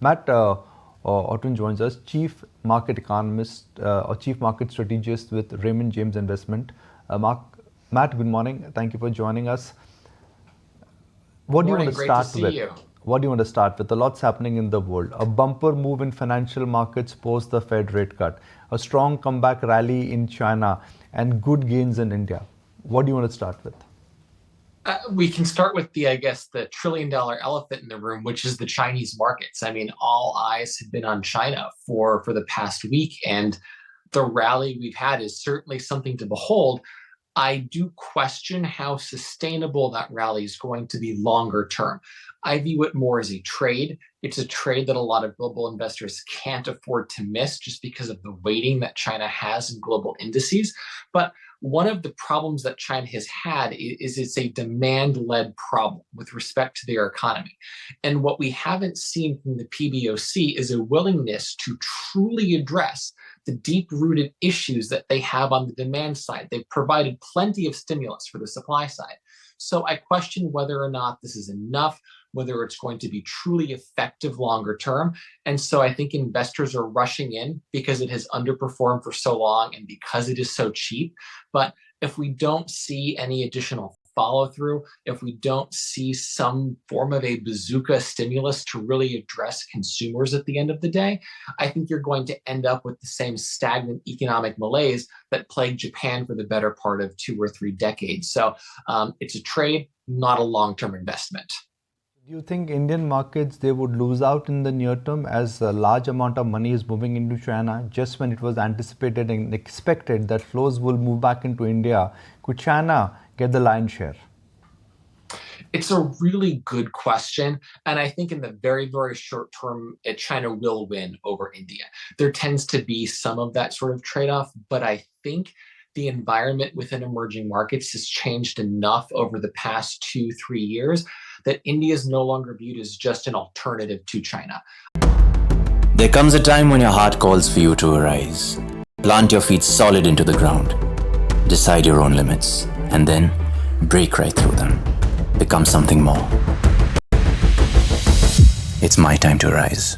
Matt Orton joins us, Chief Market Economist or Chief Market Strategist with Raymond James Investment. Matt, good morning. Thank you for joining us. What do you want to start with? What do you want to start with? A lot's happening in the world. A bumper move in financial markets post the Fed rate cut, a strong comeback rally in China, and good gains in India. What do you want to start with? We can start with the $1 trillion elephant in the room, which is the Chinese markets. I mean, all eyes have been on China for the past week, and the rally we've had is certainly something to behold. I do question how sustainable that rally is going to be longer term. I view it more as a trade. It's a trade that a lot of global investors can't afford to miss just because of the weighting that China has in global indices. But one of the problems that China has had is it's a demand-led problem with respect to their economy. And what we haven't seen from the PBOC is a willingness to truly address the deep-rooted issues that they have on the demand side. They've provided plenty of stimulus for the supply side. So I question whether or not this is enough, whether it's going to be truly effective longer term. And so I think investors are rushing in because it has underperformed for so long and because it is so cheap. But if we don't see any additional follow through, if we don't see some form of a bazooka stimulus to really address consumers at the end of the day, I think you're going to end up with the same stagnant economic malaise that plagued Japan for the better part of 2 or 3 decades. So it's a trade, not a long-term investment. Do you think Indian markets, they would lose out in the near term as a large amount of money is moving into China just when it was anticipated and expected that flows will move back into India? Could China get the lion's share? It's a really good question. And I think in the very, very short term, China will win over India. There tends to be some of that sort of trade-off, but I think the environment within emerging markets has changed enough over the past 2-3 years that India is no longer viewed as just an alternative to China. There comes a time when your heart calls for you to arise. Plant your feet solid into the ground. Decide your own limits. And then break right through them. Become something more. It's my time to rise.